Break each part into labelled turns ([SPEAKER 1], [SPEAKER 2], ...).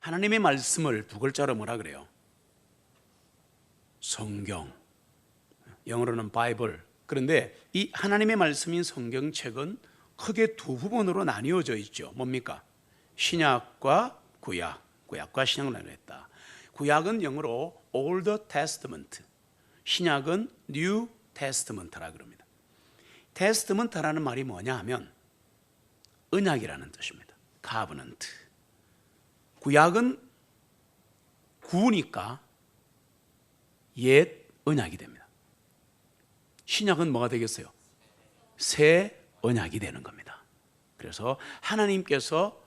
[SPEAKER 1] 하나님의 말씀을 두 글자로 뭐라 그래요? 성경, 영어로는 바이블. 그런데 이 하나님의 말씀인 성경책은 크게 두 부분으로 나뉘어져 있죠. 뭡니까? 신약과 구약, 구약과 신약을 나누었다. 구약은 영어로 Old Testament, 신약은 New Testament라 그럽니다. Testament라는 말이 뭐냐 하면 언약이라는 뜻입니다. Covenant. 구약은 구니까 옛 언약이 됩니다. 신약은 뭐가 되겠어요? 새 언약이 되는 겁니다. 그래서 하나님께서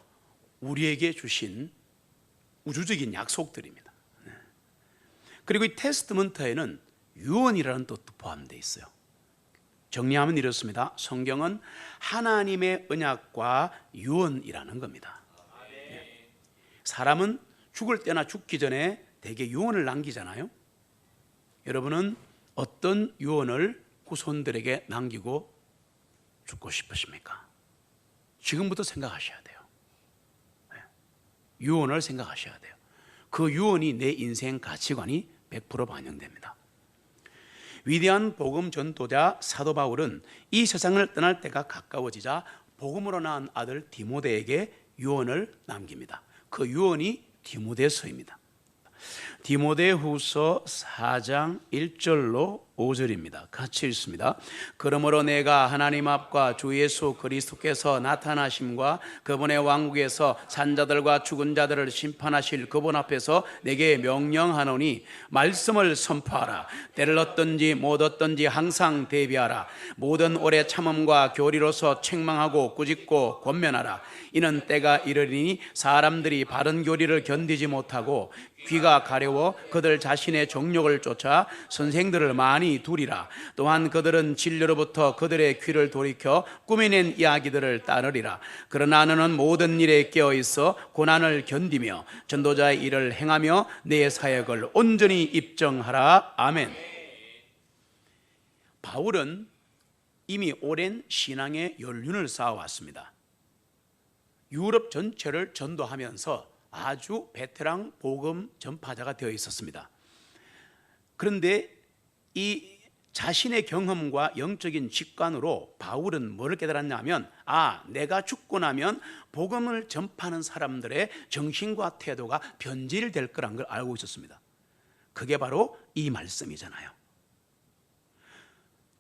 [SPEAKER 1] 우리에게 주신 우주적인 약속들입니다. 그리고 이 테스트먼트에는 유언이라는 뜻도 포함되어 있어요. 정리하면 이렇습니다. 성경은 하나님의 언약과 유언이라는 겁니다. 사람은 죽을 때나 죽기 전에 대개 유언을 남기잖아요. 여러분은 어떤 유언을 후손들에게 남기고 죽고 싶으십니까? 지금부터 생각하셔야 돼요. 유언을 생각하셔야 돼요. 그 유언이 내 인생 가치관이 100% 반영됩니다. 위대한 복음 전도자 사도 바울은 이 세상을 떠날 때가 가까워지자 복음으로 낳은 아들 디모데에게 유언을 남깁니다. 그 유언이 디모데서입니다. 디모데후서 4장 1절로 5절입니다. 같이 읽습니다. 그러므로 내가 하나님 앞과 주 예수 그리스도께서 나타나심과 그분의 왕국에서 산자들과 죽은 자들을 심판하실 그분 앞에서 내게 명령하노니 말씀을 선포하라. 때를 얻든지 못 얻든지 항상 대비하라. 모든 오래 참음과 교리로서 책망하고 꾸짖고 권면하라. 이는 때가 이르리니 사람들이 바른 교리를 견디지 못하고 귀가 가려워 그들 자신의 정욕을 쫓아 선생들을 많이 두리라. 또한 그들은 진리로부터 그들의 귀를 돌이켜 꾸며낸 이야기들을 따르리라. 그러나 너는 모든 일에 깨어있어 고난을 견디며 전도자의 일을 행하며 내 사역을 온전히 입증하라. 아멘. 바울은 이미 오랜 신앙의 연륜을 쌓아왔습니다. 유럽 전체를 전도하면서 아주 베테랑 복음 전파자가 되어 있었습니다. 그런데 이 자신의 경험과 영적인 직관으로 바울은 뭐를 깨달았냐면 내가 죽고 나면 복음을 전파하는 사람들의 정신과 태도가 변질될 거란 걸 알고 있었습니다. 그게 바로 이 말씀이잖아요.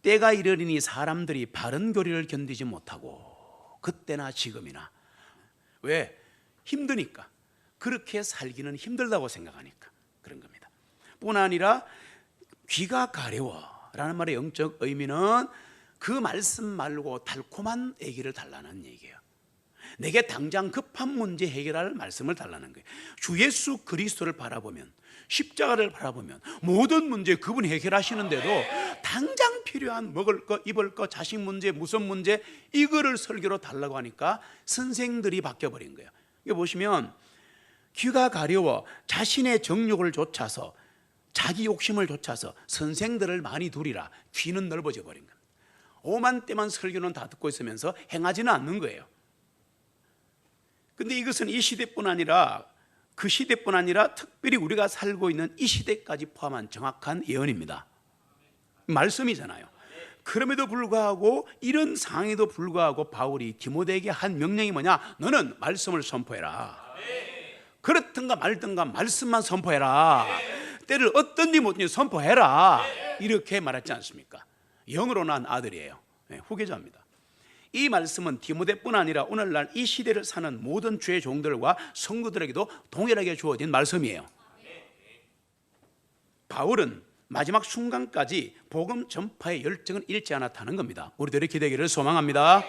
[SPEAKER 1] 때가 이르리니 사람들이 바른 교리를 견디지 못하고, 그때나 지금이나. 왜? 힘드니까. 그렇게 살기는 힘들다고 생각하니까 그런 겁니다. 뿐 아니라 귀가 가려워라는 말의 영적 의미는 그 말씀 말고 달콤한 얘기를 달라는 얘기예요. 내게 당장 급한 문제 해결할 말씀을 달라는 거예요. 주 예수 그리스도를 바라보면, 십자가를 바라보면 모든 문제 그분이 해결하시는데도 당장 필요한 먹을 거, 입을 거, 자식 문제, 무슨 문제, 이거를 설교로 달라고 하니까 선생들이 바뀌어버린 거예요. 이거 보시면 귀가 가려워 자신의 정욕을 좇아서, 자기 욕심을 좇아서 선생들을 많이 두리라. 귀는 넓어져 버린 겁니다. 오만 때만 설교는 다 듣고 있으면서 행하지는 않는 거예요. 근데 이것은 이 시대뿐 아니라 그 시대뿐 아니라 특별히 우리가 살고 있는 이 시대까지 포함한 정확한 예언입니다. 말씀이잖아요. 그럼에도 불구하고, 이런 상황에도 불구하고 바울이 디모데에게 한 명령이 뭐냐? 너는 말씀을 선포해라. 그렇든가 말든가 말씀만 선포해라. 때를 얻든지 못든지 선포해라. 이렇게 말했지 않습니까? 영으로 난 아들이에요. 후계자입니다. 이 말씀은 디모데뿐 아니라 오늘날 이 시대를 사는 모든 주의 종들과 성도들에게도 동일하게 주어진 말씀이에요. 바울은 마지막 순간까지 복음 전파의 열정을 잃지 않았다는 겁니다. 우리들의 기대기를 소망합니다.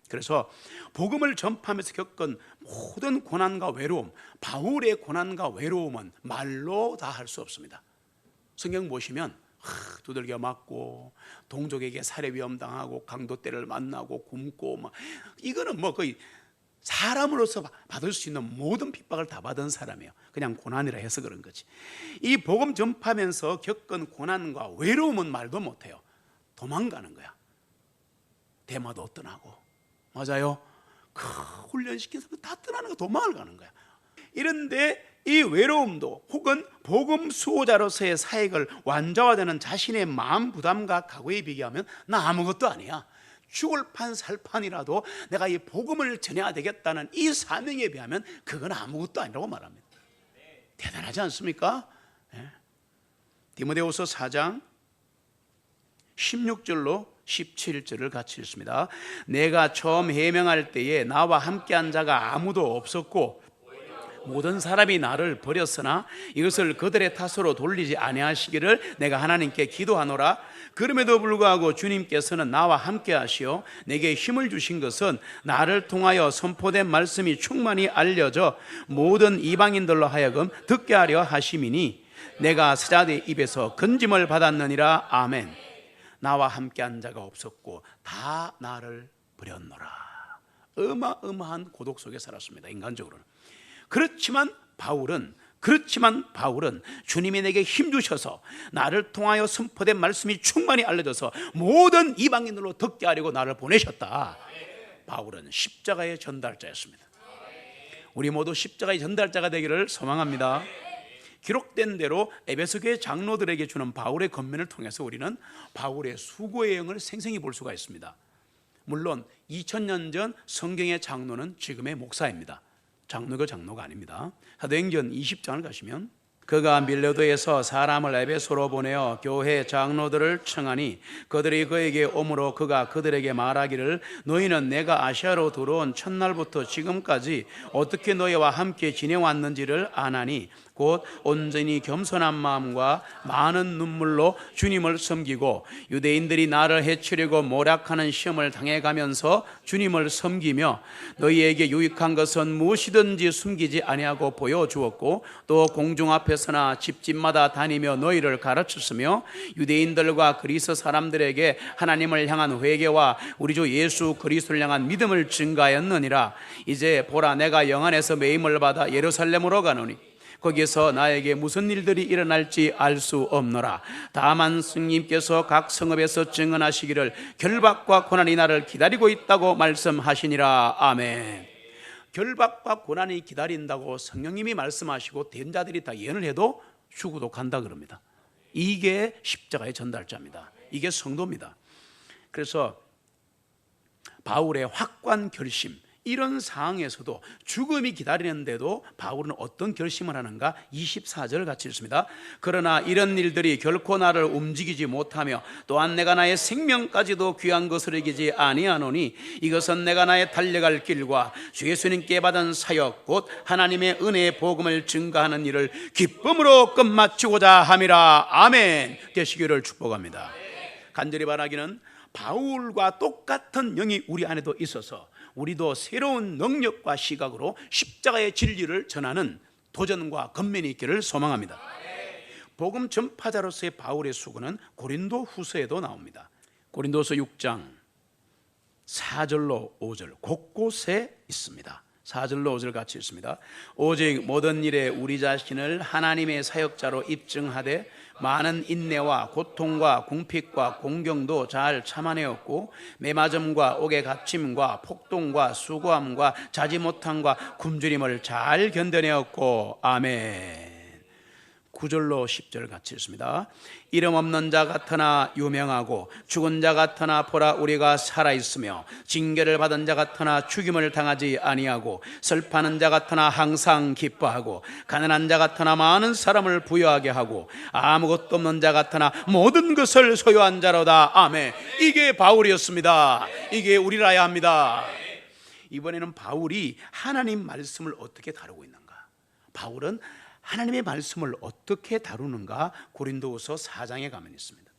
[SPEAKER 1] 그래서 복음을 전파하면서 겪은 모든 고난과 외로움, 바울의 고난과 외로움은 말로 다 할 수 없습니다. 성경 보시면 두들겨 맞고, 동족에게 살해 위험 당하고, 강도 때를 만나고, 굶고, 이거는 거의 사람으로서 받을 수 있는 모든 핍박을 다 받은 사람이에요. 그냥 고난이라 해서 그런 거지. 이 복음 전파하면서 겪은 고난과 외로움은 말도 못해요. 도망가는 거야. 대마도 떠나고. 맞아요. 훈련시킨 사람 다 떠나는 거, 도망을 가는 거야. 이런데 이 외로움도 혹은 복음 수호자로서의 사역을 완전화되는 자신의 마음 부담과 각오에 비교하면 나 아무것도 아니야. 죽을 판 살 판이라도 내가 이 복음을 전해야 되겠다는 이 사명에 비하면 그건 아무것도 아니라고 말합니다. 대단하지 않습니까? 디모데후서 4장 16절로 17절을 같이 읽습니다. 내가 처음 해명할 때에 나와 함께한 자가 아무도 없었고 모든 사람이 나를 버렸으나 이것을 그들의 탓으로 돌리지 아니하시기를 내가 하나님께 기도하노라. 그럼에도 불구하고 주님께서는 나와 함께 하시어 내게 힘을 주신 것은 나를 통하여 선포된 말씀이 충만히 알려져 모든 이방인들로 하여금 듣게 하려 하심이니 내가 스자의 입에서 건짐을 받았느니라. 아멘. 나와 함께한 자가 없었고 다 나를 버렸노라. 어마어마한 고독 속에 살았습니다. 인간적으로는. 그렇지만 바울은 주님이 내게 힘 주셔서 나를 통하여 선포된 말씀이 충만히 알려져서 모든 이방인들로 듣게 하려고 나를 보내셨다. 바울은 십자가의 전달자였습니다. 우리 모두 십자가의 전달자가 되기를 소망합니다. 기록된 대로 에베소 교회 장로들에게 주는 바울의 권면을 통해서 우리는 바울의 수고의 영을 생생히 볼 수가 있습니다. 물론 2000년 전 성경의 장로는 지금의 목사입니다. 장로가 아닙니다. 사도행전 20장을 가시면 그가 밀레도에서 사람을 에베소로 보내어 교회 장로들을 청하니 그들이 그에게 오므로 그가 그들에게 말하기를 너희는 내가 아시아로 들어온 첫날부터 지금까지 어떻게 너희와 함께 지내왔는지를 아나니 곧 온전히 겸손한 마음과 많은 눈물로 주님을 섬기고 유대인들이 나를 해치려고 모략하는 시험을 당해가면서 주님을 섬기며 너희에게 유익한 것은 무엇이든지 숨기지 아니하고 보여주었고 또 공중 앞에서나 집집마다 다니며 너희를 가르쳤으며 유대인들과 그리스 사람들에게 하나님을 향한 회개와 우리 주 예수 그리스도를 향한 믿음을 증가하였느니라. 이제 보라 내가 영안에서 매임을 받아 예루살렘으로 가노니 거기에서 나에게 무슨 일들이 일어날지 알 수 없노라. 다만 스님께서 각 성읍에서 증언하시기를 결박과 고난이 나를 기다리고 있다고 말씀하시니라. 아멘. 결박과 고난이 기다린다고 성령님이 말씀하시고 된 자들이 다 예언을 해도 죽어도 간다 그럽니다. 이게 십자가의 전달자입니다. 이게 성도입니다. 그래서 바울의 확고한 결심, 이런 상황에서도 죽음이 기다리는데도 바울은 어떤 결심을 하는가? 24절 같이 읽습니다. 그러나 이런 일들이 결코 나를 움직이지 못하며 또한 내가 나의 생명까지도 귀한 것을 여기지 아니하노니 이것은 내가 나의 달려갈 길과 주 예수님께 받은 사역 곧 하나님의 은혜의 복음을 증가하는 일을 기쁨으로 끝마치고자 함이라. 아멘. 되시기를 축복합니다. 간절히 바라기는 바울과 똑같은 영이 우리 안에도 있어서 우리도 새로운 능력과 시각으로 십자가의 진리를 전하는 도전과 권면이 있기를 소망합니다. 복음 전파자로서의 바울의 수고는 고린도 후서에도 나옵니다. 고린도서 6장 4절로 5절 곳곳에 있습니다. 4절로 5절 같이 있습니다. 오직 모든 일에 우리 자신을 하나님의 사역자로 입증하되 많은 인내와 고통과 궁핍과 공경도 잘 참아내었고 매맞음과 옥에 갇힘과 폭동과 수고함과 자지 못함과 굶주림을 잘 견뎌내었고 아멘. 9절로 10절 같이 있습니다. 이름 없는 자 같으나 유명하고 죽은 자 같으나 보라 우리가 살아있으며 징계를 받은 자 같으나 죽임을 당하지 아니하고 슬퍼하는 자 같으나 항상 기뻐하고 가난한 자 같으나 많은 사람을 부유하게 하고 아무것도 없는 자 같으나 모든 것을 소유한 자로다. 아멘. 이게 바울이었습니다. 이게 우리라야 합니다. 이번에는 바울이 하나님 말씀을 어떻게 다루고 있는가? 바울은 하나님의 말씀을 어떻게 다루는가? 고린도후서 4장에 가면 있습니다.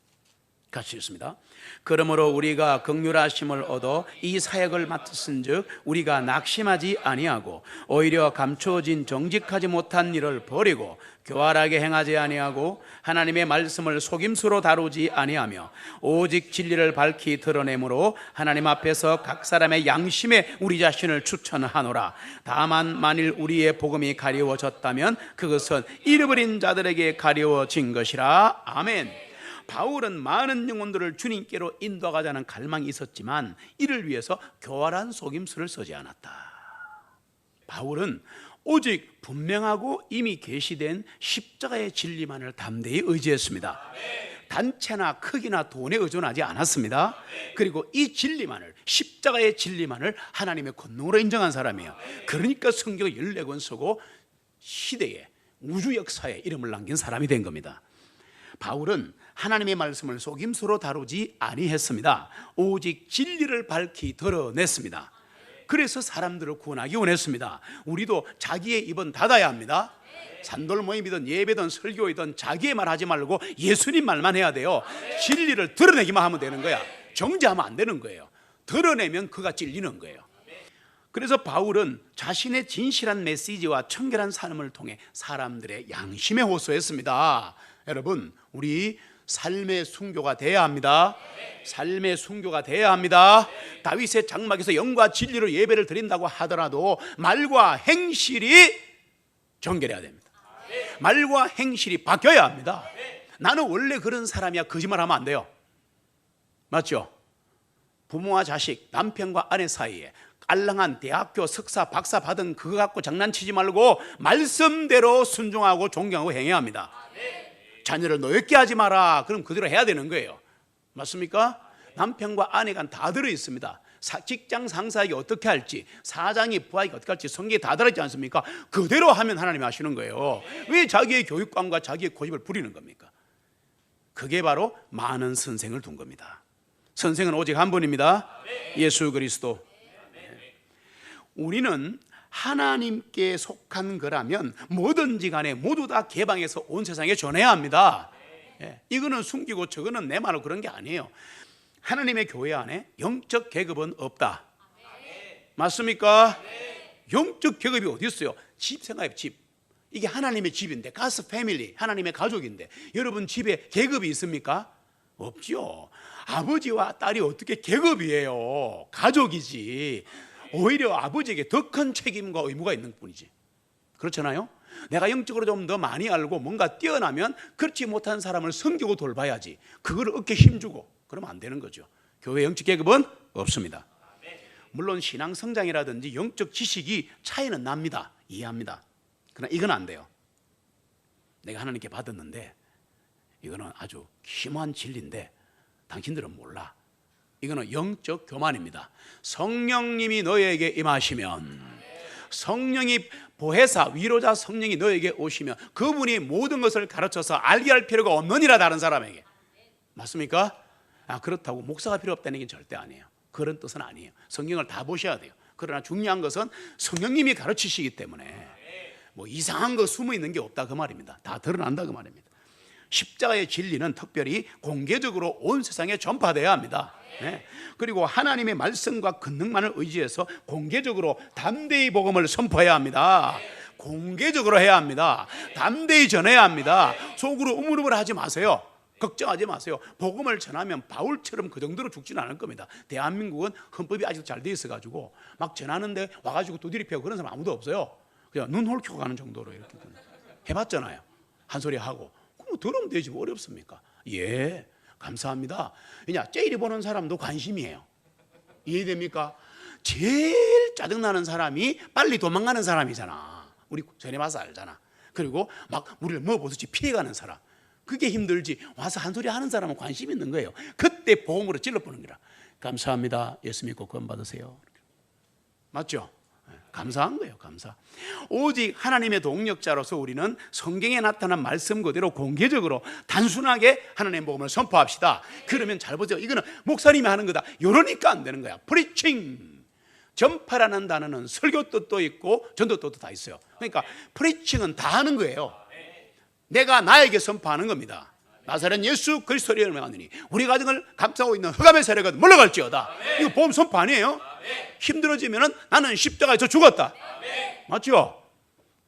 [SPEAKER 1] 같이 읽습니다. 그러므로 우리가 긍휼하심을 얻어 이 사역을 맡았은즉 우리가 낙심하지 아니하고 오히려 감추어진 정직하지 못한 일을 버리고 교활하게 행하지 아니하고 하나님의 말씀을 속임수로 다루지 아니하며 오직 진리를 밝히 드러내므로 하나님 앞에서 각 사람의 양심에 우리 자신을 추천하노라. 다만 만일 우리의 복음이 가리워졌다면 그것은 잃어버린 자들에게 가리워진 것이라. 아멘. 바울은 많은 영혼들을 주님께로 인도하자는 갈망이 있었지만 이를 위해서 교활한 속임수를 쓰지 않았다. 바울은 오직 분명하고 이미 계시된 십자가의 진리만을 담대히 의지했습니다. 단체나 크기나 돈에 의존하지 않았습니다. 그리고 이 진리만을, 십자가의 진리만을 하나님의 권능으로 인정한 사람이에요. 그러니까 성경을 14권 쓰고 시대에, 우주 역사에 이름을 남긴 사람이 된 겁니다. 바울은 하나님의 말씀을 속임수로 다루지 아니했습니다. 오직 진리를 밝히 드러냈습니다. 그래서 사람들을 구원하기 원했습니다. 우리도 자기의 입은 닫아야 합니다. 산돌 모임이든 예배든 설교이든 자기의 말 하지 말고 예수님 말만 해야 돼요. 진리를 드러내기만 하면 되는 거야. 정죄하면 안 되는 거예요. 드러내면 그가 찔리는 거예요. 그래서 바울은 자신의 진실한 메시지와 청결한 삶을 통해 사람들의 양심에 호소했습니다. 여러분, 우리 삶의 순교가 돼야 합니다. 삶의 순교가 돼야 합니다. 다윗의 장막에서 영과 진리로 예배를 드린다고 하더라도 말과 행실이 정결해야 됩니다. 말과 행실이 바뀌어야 합니다. 나는 원래 그런 사람이야, 거짓말하면 안 돼요. 맞죠? 부모와 자식, 남편과 아내 사이에 알랑한 대학교 석사, 박사 받은 그거 갖고 장난치지 말고 말씀대로 순종하고 존경하고 행해야 합니다. 자녀를 노엽게 하지 마라. 그럼 그대로 해야 되는 거예요. 맞습니까? 남편과 아내가 다 들어있습니다. 직장 상사에게 어떻게 할지, 사장이 부하에게 어떻게 할지 성경에 다 들어있지 않습니까? 그대로 하면 하나님이 하시는 거예요. 왜 자기의 교육관과 자기의 고집을 부리는 겁니까? 그게 바로 많은 선생을 둔 겁니다. 선생은 오직 한 분입니다. 예수 그리스도. 우리는 하나님께 속한 거라면 뭐든지 간에 모두 다 개방해서 온 세상에 전해야 합니다. 이거는 숨기고 저거는 내 말로 그런 게 아니에요. 하나님의 교회 안에 영적 계급은 없다. 맞습니까? 영적 계급이 어디 있어요? 집 생각해요. 집. 이게 하나님의 집인데, 가스 패밀리, 하나님의 가족인데 여러분 집에 계급이 있습니까? 없죠. 아버지와 딸이 어떻게 계급이에요? 가족이지. 오히려 아버지에게 더 큰 책임과 의무가 있는 뿐이지. 그렇잖아요? 내가 영적으로 좀 더 많이 알고 뭔가 뛰어나면 그렇지 못한 사람을 섬기고 돌봐야지. 그걸 어깨 힘주고 그러면 안 되는 거죠. 교회 영적 계급은 없습니다. 물론 신앙 성장이라든지 영적 지식이 차이는 납니다. 이해합니다. 그러나 이건 안 돼요. 내가 하나님께 받았는데 이거는 아주 심한 진리인데 당신들은 몰라. 이거는 영적 교만입니다. 성령님이 너에게 임하시면, 성령이 보혜사, 위로자 성령이 너에게 오시면 그분이 모든 것을 가르쳐서 알게 할 필요가 없느니라. 다른 사람에게. 맞습니까? 그렇다고 목사가 필요 없다는 얘기는 절대 아니에요. 그런 뜻은 아니에요. 성경을 다 보셔야 돼요. 그러나 중요한 것은 성령님이 가르치시기 때문에 뭐 이상한 거 숨어 있는 게 없다 그 말입니다. 다 드러난다 그 말입니다. 십자가의 진리는 특별히 공개적으로 온 세상에 전파되어야 합니다. 그리고 하나님의 말씀과 권능만을 의지해서 공개적으로 담대히 복음을 선포해야 합니다. 공개적으로 해야 합니다. 담대히 전해야 합니다. 속으로 우물우물하지 마세요. 걱정하지 마세요. 복음을 전하면 바울처럼 그 정도로 죽지는 않을 겁니다. 대한민국은 헌법이 아직도 잘 돼 있어가지고 막 전하는데 와가지고 두드리 패고 그런 사람 아무도 없어요. 그냥 눈 홀키고 가는 정도로 이렇게 해봤잖아요. 한 소리 하고. 그럼 들으면 되지 뭐 어렵습니까? 예, 감사합니다. 그냥 째리 보는 사람도 관심이에요. 이해됩니까? 제일 짜증나는 사람이 빨리 도망가는 사람이잖아. 우리 전에 봐서 알잖아. 그리고 막 우리를 먹어보듯이 피해가는 사람. 그게 힘들지. 와서 한 소리 하는 사람은 관심 있는 거예요. 그때 보험으로 찔러보는 거라. 감사합니다. 예수 믿고 구원 받으세요. 맞죠? 감사한 거예요. 감사. 오직 하나님의 동력자로서 우리는 성경에 나타난 말씀 그대로 공개적으로 단순하게 하나님의 복음을 선포합시다. 그러면 잘 보세요. 이거는 목사님이 하는 거다. 이러니까 안 되는 거야. 프리칭. 전파라는 단어는 설교 뜻도 있고 전도 뜻도 다 있어요. 그러니까 프리칭은 다 하는 거예요. 내가 나에게 선포하는 겁니다. 나사렛 예수 그리스도를 영광하느니 우리 가정을 감싸고 있는 흑암의 세력은 물러갈지어다. 이거 복음 선포 아니에요? 힘들어지면은 나는 십자가에서 죽었다. 맞죠?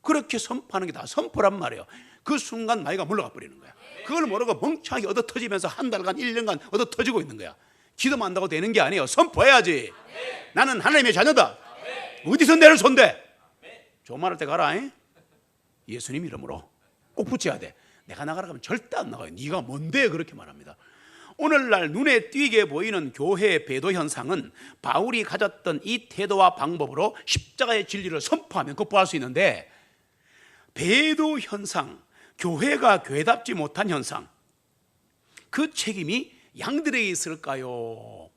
[SPEAKER 1] 그렇게 선포하는 게 다 선포란 말이에요. 그 순간 나이가 물러가 버리는 거야. 그걸 모르고 멍청하게 얻어 터지면서 한 달간 1년간 얻어 터지고 있는 거야. 기도만 한다고 되는 게 아니에요. 선포해야지. 나는 하나님의 자녀다. 어디서 내를 손대? 조말할 때 가라. 예수님 이름으로 꼭 붙여야 돼. 내가 나가라 하면 절대 안 나가요. 네가 뭔데 그렇게 말합니다. 오늘날 눈에 띄게 보이는 교회의 배도 현상은 바울이 가졌던 이 태도와 방법으로 십자가의 진리를 선포하면 극복할 수 있는데, 배도 현상, 교회가 교회답지 못한 현상, 그 책임이 양들에게 있을까요?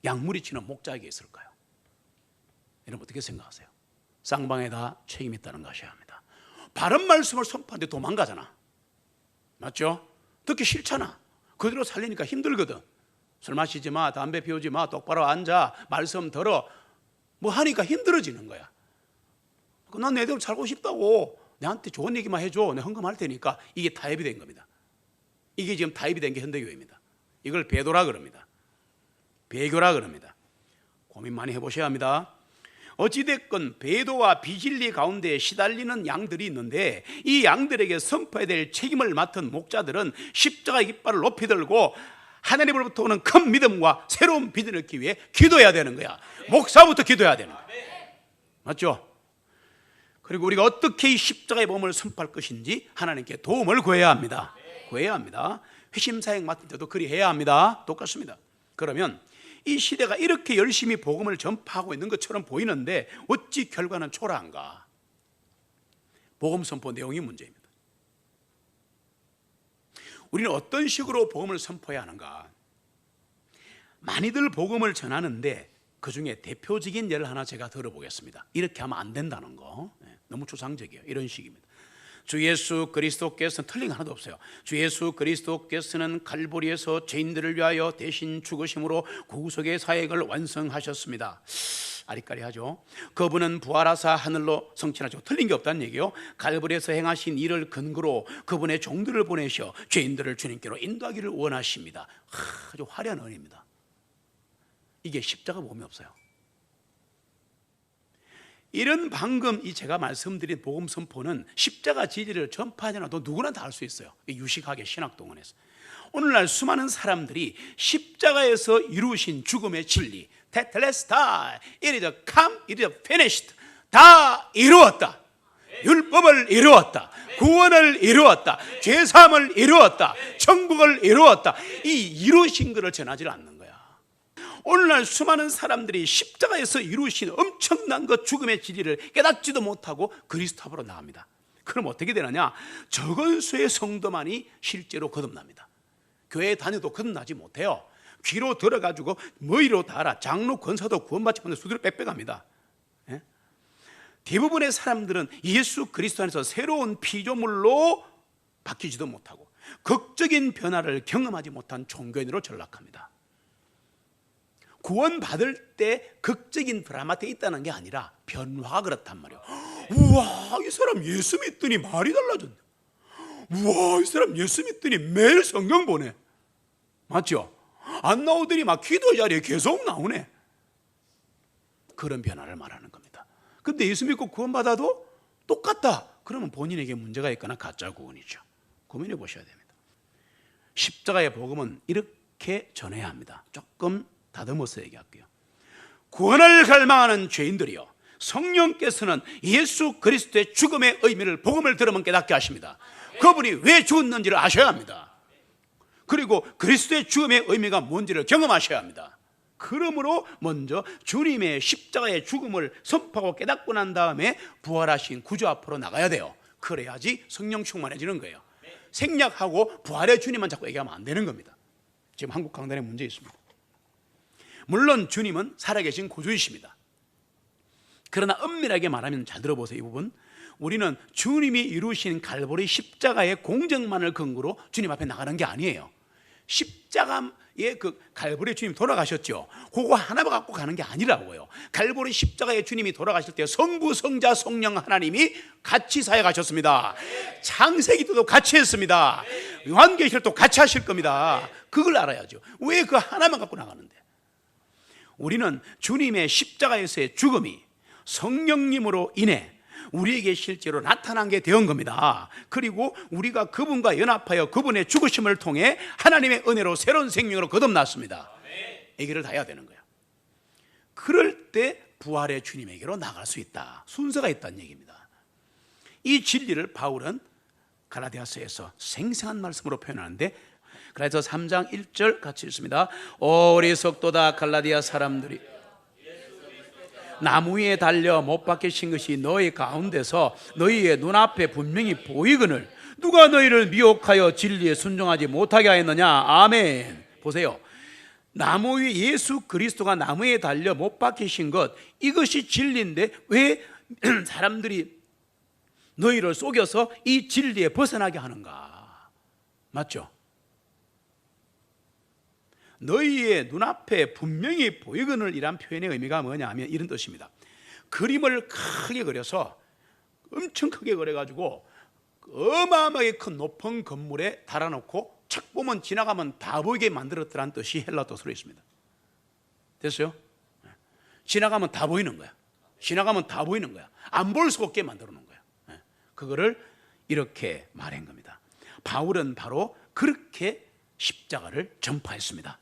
[SPEAKER 1] 양무리 치는 목자에게 있을까요? 여러분 어떻게 생각하세요? 쌍방에다 책임이 있다는 것이야 합니다. 바른 말씀을 선포하는데 도망가잖아. 맞죠? 듣기 싫잖아. 그대로 살리니까 힘들거든. 술 마시지 마, 담배 피우지 마, 똑바로 앉아, 말씀 들어, 뭐 하니까 힘들어지는 거야. 난 내 대로 살고 싶다고, 내한테 좋은 얘기만 해줘, 내가 헌금할 테니까. 이게 타협이 된 겁니다. 이게 지금 타협이 된 게 현대교회입니다. 이걸 배도라 그럽니다. 배교라 그럽니다. 고민 많이 해보셔야 합니다. 어찌됐건 배도와 비진리 가운데 시달리는 양들이 있는데, 이 양들에게 선포해야 될 책임을 맡은 목자들은 십자가의 깃발을 높이 들고 하나님으로부터 오는 큰 믿음과 새로운 비전을 얻기 위해 기도해야 되는 거야. 목사부터 기도해야 되는 거야. 맞죠? 그리고 우리가 어떻게 이 십자가의 복음을 선포할 것인지 하나님께 도움을 구해야 합니다. 구해야 합니다. 회심사역 맡을 때도 그리 해야 합니다. 똑같습니다. 그러면 이 시대가 이렇게 열심히 복음을 전파하고 있는 것처럼 보이는데 어찌 결과는 초라한가? 복음 선포 내용이 문제입니다. 우리는 어떤 식으로 복음을 선포해야 하는가? 많이들 복음을 전하는데 그 중에 대표적인 예를 하나 제가 들어보겠습니다. 이렇게 하면 안 된다는 거. 너무 추상적이에요. 이런 식입니다. 주 예수 그리스도께서는, 틀린 거 하나도 없어요. 주 예수 그리스도께서는 갈보리에서 죄인들을 위하여 대신 죽으심으로 구속의 사역을 완성하셨습니다. 아리까리하죠. 그분은 부활하사 하늘로 성취하죠. 틀린 게 없다는 얘기요. 갈보리에서 행하신 일을 근거로 그분의 종들을 보내셔 죄인들을 주님께로 인도하기를 원하십니다. 아주 화려한 언어입니다. 이게 십자가 복음이 없어요. 이런 방금 이 제가 말씀드린 복음 선포는 십자가 진리를 전파하지 않아도 누구나 다 할 수 있어요. 유식하게 신학동원해서. 오늘날 수많은 사람들이 십자가에서 이루신 죽음의 진리, 테텔레스타, it is come, it is finished, 다 이루었다. 율법을 이루었다. 구원을 이루었다. 죄사함을 이루었다. 천국을 이루었다. 이 이루신 것을 전하지 않는 거야. 오늘날 수많은 사람들이 십자가에서 이루신 엄청난 그 죽음의 진리를 깨닫지도 못하고 그리스도 앞으로 나갑니다. 그럼 어떻게 되느냐? 적은 수의 성도만이 실제로 거듭납니다. 교회에 다녀도 거듭나지 못해요. 귀로 들어가지고 머리로 달아 장로 권사도 구원받지 못해 수두를 빽빽합니다. 대부분의 사람들은 예수 그리스도 안에서 새로운 피조물로 바뀌지도 못하고 극적인 변화를 경험하지 못한 종교인으로 전락합니다. 구원받을 때 극적인 드라마에 있다는 게 아니라 변화가 그렇단 말이에요. 우와, 이 사람 예수 믿더니 말이 달라졌네. 우와, 이 사람 예수 믿더니 매일 성경 보네. 맞죠? 안 나오더니 막 기도 자리에 계속 나오네. 그런 변화를 말하는 겁니다. 근데 예수 믿고 구원받아도 똑같다. 그러면 본인에게 문제가 있거나 가짜 구원이죠. 고민해 보셔야 됩니다. 십자가의 복음은 이렇게 전해야 합니다. 조금 다듬어서 얘기할게요. 구원을 갈망하는 죄인들이요, 성령께서는 예수 그리스도의 죽음의 의미를 복음을 들으면 깨닫게 하십니다. 그분이 왜 죽었는지를 아셔야 합니다. 그리고 그리스도의 죽음의 의미가 뭔지를 경험하셔야 합니다. 그러므로 먼저 주님의 십자가의 죽음을 선포하고 깨닫고 난 다음에 부활하신 구주 앞으로 나가야 돼요. 그래야지 성령 충만해지는 거예요. 생략하고 부활의 주님만 자꾸 얘기하면 안 되는 겁니다. 지금 한국 강단에 문제 있습니다. 물론 주님은 살아계신 구주이십니다. 그러나 엄밀하게 말하면, 잘 들어보세요. 이 부분, 우리는 주님이 이루신 갈보리 십자가의 공정만을 근거로 주님 앞에 나가는 게 아니에요. 십자가의 그 갈보리 주님 돌아가셨죠. 그거 하나만 갖고 가는 게 아니라고요. 갈보리 십자가의 주님이 돌아가실 때 성부, 성자, 성령 하나님이 같이 사역하셨습니다. 창세기 때도 같이 했습니다. 요한계시록도 같이 하실 겁니다. 그걸 알아야죠. 왜 그 하나만 갖고 나가는데? 우리는 주님의 십자가에서의 죽음이 성령님으로 인해 우리에게 실제로 나타난 게 된 겁니다. 그리고 우리가 그분과 연합하여 그분의 죽으심을 통해 하나님의 은혜로 새로운 생명으로 거듭났습니다. 이 길을 다 해야 되는 거예요. 그럴 때 부활의 주님에게로 나갈 수 있다. 순서가 있다는 얘기입니다. 이 진리를 바울은 갈라디아서에서 생생한 말씀으로 표현하는데, 그래서 3장 1절 같이 읽습니다. 오 어리석도다 갈라디아 사람들이 나무 위에 달려 못 박히신 것이 너희 가운데서 너희의 눈앞에 분명히 보이거늘 누가 너희를 미혹하여 진리에 순종하지 못하게 하였느냐. 아멘. 보세요. 나무 위 예수 그리스도가 나무에 달려 못 박히신 것, 이것이 진리인데 왜 사람들이 너희를 속여서 이 진리에 벗어나게 하는가? 맞죠? 너희의 눈앞에 분명히 보이거늘 이란 표현의 의미가 뭐냐 하면 이런 뜻입니다. 그림을 크게 그려서 엄청 크게 그려가지고 어마어마하게 큰 높은 건물에 달아놓고 착 보면 지나가면 다 보이게 만들었더라는 뜻이 헬라 뜻으로 있습니다. 됐어요? 지나가면 다 보이는 거야. 지나가면 다 보이는 거야. 안 볼 수 없게 만들어 놓은 거야. 그거를 이렇게 말한 겁니다. 바울은 바로 그렇게 십자가를 전파했습니다.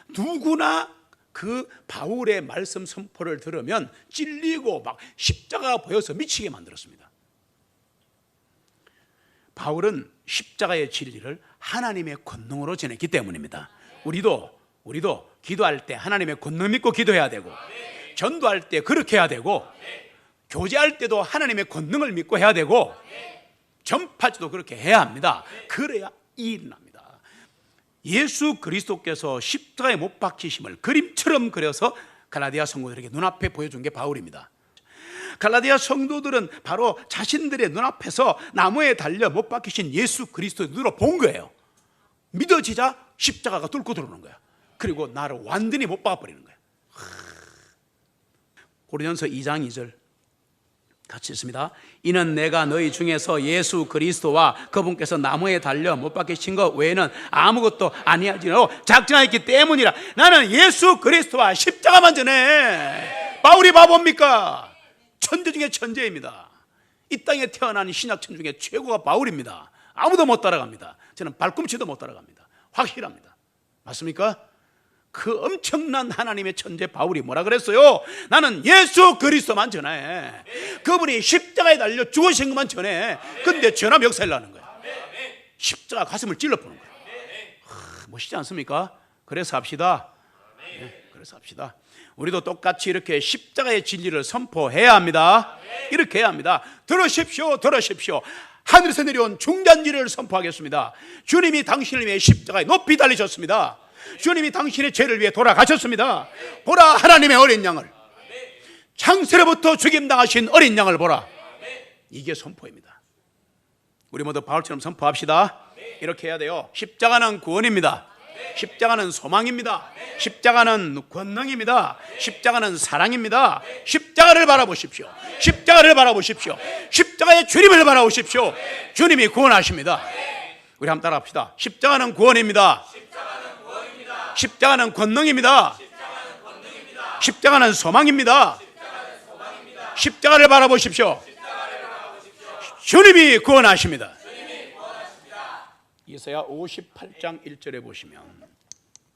[SPEAKER 1] 누구나 그 바울의 말씀 선포를 들으면 찔리고 막 십자가가 보여서 미치게 만들었습니다. 바울은 십자가의 진리를 하나님의 권능으로 전했기 때문입니다. 우리도 기도할 때 하나님의 권능 믿고 기도해야 되고, 전도할 때 그렇게 해야 되고, 교제할 때도 하나님의 권능을 믿고 해야 되고, 전파지도 그렇게 해야 합니다. 그래야 일어납니다. 예수 그리스도께서 십자가에 못 박히심을 그림처럼 그려서 갈라디아 성도들에게 눈앞에 보여준 게 바울입니다. 갈라디아 성도들은 바로 자신들의 눈앞에서 나무에 달려 못 박히신 예수 그리스도의 눈으로 본 거예요. 믿어지자 십자가가 뚫고 들어오는 거야. 그리고 나를 완전히 못 박아버리는 거야. 고린도전서 2장 2절 같이 있습니다. 이는 내가 너희 중에서 예수 그리스도와 그분께서 나무에 달려 못 박히신 것 외에는 아무것도 아니하지로 작정하였기 때문이라. 나는 예수 그리스도와 십자가만 전해. 바울이 바보입니까? 천재 중에 천재입니다. 이 땅에 태어난 신약천 중에 최고가 바울입니다. 아무도 못 따라갑니다. 저는 발꿈치도 못 따라갑니다. 확실합니다. 맞습니까? 그 엄청난 하나님의 천재 바울이 뭐라 그랬어요? 나는 예수 그리스도만 전해. 그분이 십자가에 달려 죽으신 것만 전해. 근데 전함 역사를 하는 거야. 십자가 가슴을 찔러보는 거야. 멋있지 않습니까? 그래서 합시다. 그래서 합시다. 우리도 똑같이 이렇게 십자가의 진리를 선포해야 합니다. 이렇게 해야 합니다. 들으십시오. 들으십시오. 하늘에서 내려온 중단지를 선포하겠습니다. 주님이 당신을 위해 십자가에 높이 달리셨습니다. 주님이 당신의 죄를 위해 돌아가셨습니다. 보라, 하나님의 어린 양을, 창세로부터 죽임당하신 어린 양을 보라. 이게 선포입니다. 우리 모두 바울처럼 선포합시다. 이렇게 해야 돼요. 십자가는 구원입니다. 십자가는 소망입니다. 십자가는 권능입니다. 십자가는 사랑입니다. 십자가를 바라보십시오. 십자가를 바라보십시오. 십자가의 주님을 바라보십시오. 주님이 구원하십니다. 우리 한번 따라합시다. 십자가는 구원입니다. 십자가는 권능입니다. 십자가는 소망입니다. 십자가를 바라보십시오. 주님이 구원하십니다. 이사야 58장 1절에 보시면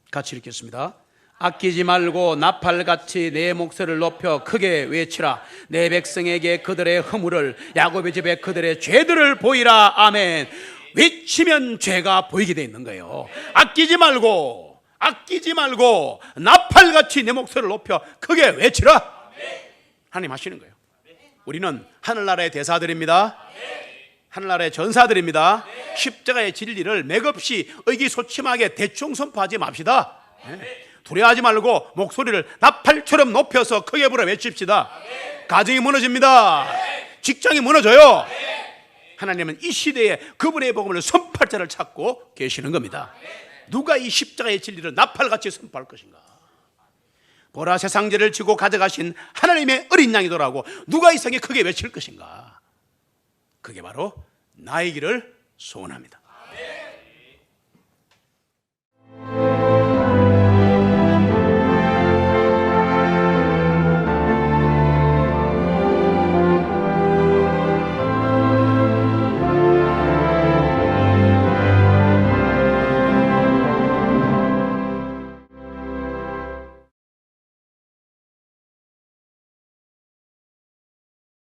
[SPEAKER 1] 같이 읽겠습니다. 아끼지 말고 나팔같이 내 목소리를 높여 크게 외치라. 내 백성에게 그들의 허물을, 야곱의 집에 그들의 죄들을 보이라. 아멘. 외치면 죄가 보이게 돼 있는 거예요. 아끼지 말고 나팔같이 내 목소리를 높여 크게 외치라. 하나님 하시는 거예요. 우리는 하늘나라의 대사들입니다. 하늘나라의 전사들입니다. 십자가의 진리를 맥없이 의기소침하게 대충 선포하지 맙시다. 두려워하지 말고 목소리를 나팔처럼 높여서 크게 불어 외칩시다. 가정이 무너집니다. 직장이 무너져요. 하나님은 이 시대에 그분의 복음을 선포할 자를 찾고 계시는 겁니다. 누가 이 십자가의 진리를 나팔같이 선포할 것인가? 보라, 세상 죄를 지고 가져가신 하나님의 어린 양이더라고. 누가 이 세상에 크게 외칠 것인가? 그게 바로 나이기를 소원합니다.